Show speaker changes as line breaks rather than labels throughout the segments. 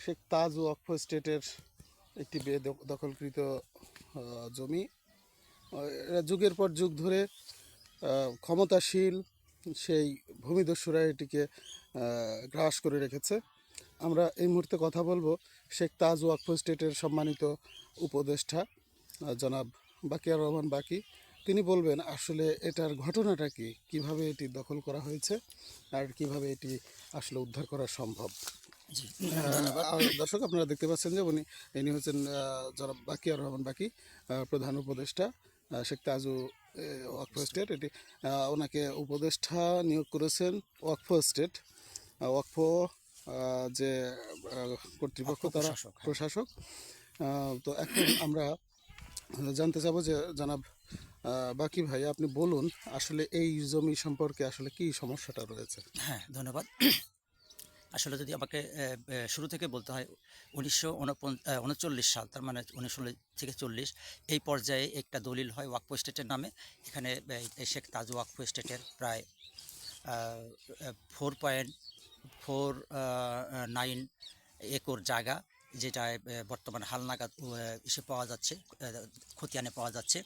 শেখ তাজ ওয়াকফ স্টেটের একটি দখলকৃত জমি। এরা যুগের পর যুগ ধরে ক্ষমতাশীল সেই ভূমিদস্যুরা এটিকে গ্রাস করে রেখেছে। আমরা এই মুহূর্তে কথা বলবো শেখ তাজ ওয়াকফ স্টেটের সম্মানিত উপদেষ্টা জনাব বাকিয়ার রহমান বাকি। তিনি বলবেন আসলে এটার ঘটনাটা কি, কীভাবে এটি দখল করা হয়েছে আর কিভাবে এটি আসলে উদ্ধার করা সম্ভব।
জি ধন্যবাদ।
দর্শক, আপনারা দেখতে পাচ্ছেন যে ইনি হচ্ছেন জনাব বাকিয়ার রহমান বাকি, প্রধান উপদেষ্টা শেখ তাজু ওয়াকফ স্টেট। এটি ওনাকে উপদেষ্টা নিয়োগ করেছেন ওয়াকফ স্টেট, ওয়াকফ যে কর্তৃপক্ষ, তারা প্রশাসক। তো এখন আমরা জানতে চাবো যে জনাব বাকি ভাই, আপনি বলুন আসলে এই জমি সম্পর্কে আসলে কি সমস্যাটা রয়েছে।
হ্যাঁ ধন্যবাদ। আসলে যদি আমাকে শুরু থেকে বলতে হয়, 1939 সাল, তার মানে 19 থেকে 40 এই পর্যায়ে একটা দলিল হয় ওয়াকফ স্টেটের নামে। এখানে শেখ তাজ ওয়াকফ স্টেটের প্রায় 4.49 একর জায়গা, যেটায় বর্তমানে হালনাগাদ এসে পাওয়া যাচ্ছে, খতিয়ানে পাওয়া যাচ্ছে।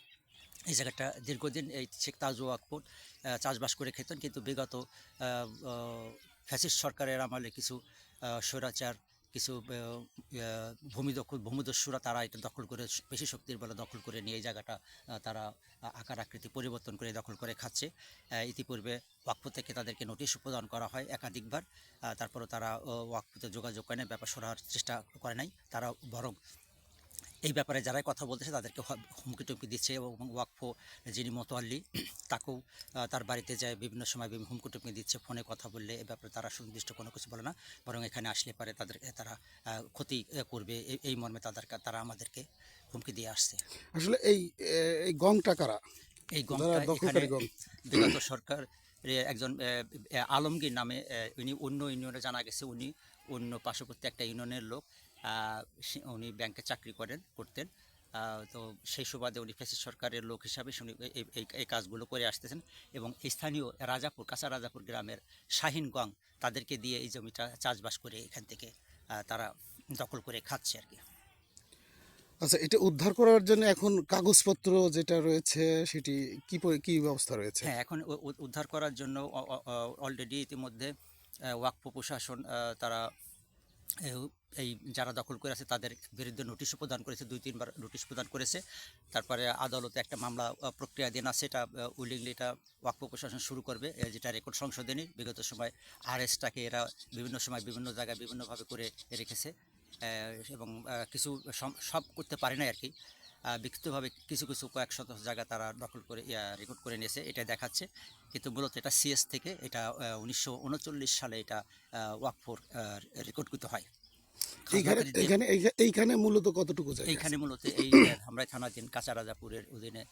এই জায়গাটা দীর্ঘদিন এই শেখ তাজ ওয়াকফ চাষবাস করে খেতেন, কিন্তু বিগত ফ্যাসিস্ট সরকারের আমলে কিছু স্বৈরাচার, কিছু ভূমিদস্যুরা তারা এটা দখল করে, পেশি শক্তির বলে দখল করে নিয়ে এই জায়গাটা তারা আকার আকৃতি পরিবর্তন করে দখল করে খাচ্ছে। ইতিপূর্বে ওয়াকফ থেকে তাদেরকে নোটিশ প্রদান করা হয় একাধিকবার, তারপরও তারা ওয়াকফতে যোগাযোগ করে নাই, ব্যাপার সরার চেষ্টা করে নাই। তারা বরং এই ব্যাপারে যারাই কথা বলতেছে তাদেরকে হুমকি টুমকি দিচ্ছে, এবং ওয়াকফ যিনি মোতোয়াল্লি তাকেও তার বাড়িতে যায় বিভিন্ন সময় হুমকি টুমকি দিচ্ছে। ফোনে কথা বললে এ ব্যাপারে তারা সুনির্দিষ্ট কোনো কিছু বলে না, বরং এখানে আসলে পারে তারা ক্ষতি করবে, এই মর্মে তারা আমাদেরকে হুমকি দিয়ে আসছে।
আসলে এই গংটা কারা?
এই গংটা এখানে বিগত সরকার একজন আলমগীর নামে, উনি অন্য ইউনিয়নে জানা গেছে, উনি অন্য পার্শ্ববর্তী একটা ইউনিয়নের লোক। উনি ব্যাংকে চাকরি করতেন। তো সেই সুবাদে উনি ফ্যাসিস্ট সরকারের লোক হিসাবে উনি এই কাজগুলো করে আসতেছেন, এবং স্থানীয় রাজাপুর, কাঁচা রাজাপুর গ্রামের শাহিন গং তাদেরকে দিয়ে এই জমিটা চাষবাস করে এখান থেকে তারা দখল করে খাচ্ছে আর কি।
আচ্ছা, এটা উদ্ধার করার জন্য এখন কাগজপত্র যেটা রয়েছে সেটি কি ব্যবস্থা রয়েছে?
হ্যাঁ, এখন উদ্ধার করার জন্য অলরেডি ইতিমধ্যে ওয়াকফ প্রশাসন তারা এই যারা দখল করে আছে তাদের বিরুদ্ধে নোটিশও প্রদান করেছে, 2-3 বার নোটিশ প্রদান করেছে। তারপরে আদালতে একটা মামলা প্রক্রিয়াধীন আছে, এটা উইলিংলি এটা ওয়াকফ প্রশাসন শুরু করবে, যেটা রেকর্ড সংশোধনী। বিগত সময় আরএসটাকে এরা বিভিন্ন সময় বিভিন্ন জায়গায় বিভিন্নভাবে করে রেখেছে, এবং কিছু সব করতে পারে না আর কি। বিক্ষিপ্তভাবে কিছু কয়েক শত জায়গা তারা দখল করে রেকর্ড করে নিয়েছে, এটা দেখাচ্ছে। কিন্তু মূলত এটা সিএস থেকে, এটা 1939 সালে এটা ওয়াকফর রেকর্ডকৃত হয়।
এইখানে মূলত কতটুকু জায়গা?
এইখানে মূলত এই ধামরাই থানাধীন কাঁচা রাজাপুরের অধীনে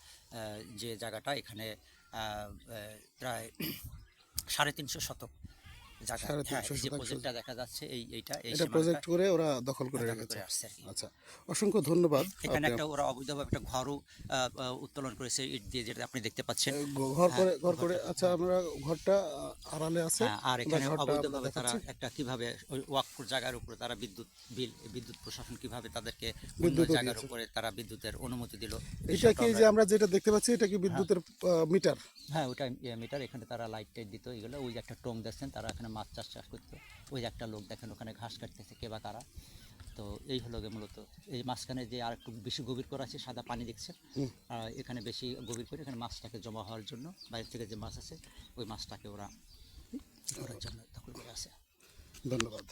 যে জায়গাটা, এখানে প্রায় 350 শতক জায়গা। হ্যাঁ, এই যে প্রজেক্টটা দেখা যাচ্ছে,
এটা প্রজেক্ট করে ওরা দখল করে রেখেছে। আচ্ছা, অসংখ্য ধন্যবাদ।
এখানে একটা ওরা অবৈধভাবে একটা ঘরও উত্তোলন করেছে ইট দিয়ে, যেটা আপনি দেখতে পাচ্ছেন।
ঘর করে আচ্ছা, আমরা ঘরটা আড়ালে আছে।
আর এখানে অবৈধভাবে তারা একটা কিভাবে ওয়াকফুর জায়গার উপরে তারা বিদ্যুৎ প্রশাসন কিভাবে তাদেরকে অন্য জায়গার উপরে তারা বিদ্যুতের অনুমতি দিল।
এটা কি যে আমরা যেটা দেখতে পাচ্ছি, এটা কি বিদ্যুতের মিটার?
হ্যাঁ, ওটা মিটার। এখানে তারা লাইট টাইট দিত এগুলো। ওই যে একটা টং দেখছেন, তারা এখানে মাছ চাষ করতো। ওই যে একটা লোক দেখেন ওখানে ঘাস কাটতেছে, কে বা কারা। তো এই হলো মূলত এই মাঝখানে যে আর একটু বেশি গভীর করা আছে, সাদা পানি দেখছেন, এখানে বেশি গভীর করে এখানে মাছটাকে জমা হওয়ার জন্য, বাইরে থেকে যে মাছ আছে ওই মাছটাকে ওরা করার জন্য দখল করে আছে।
ধন্যবাদ।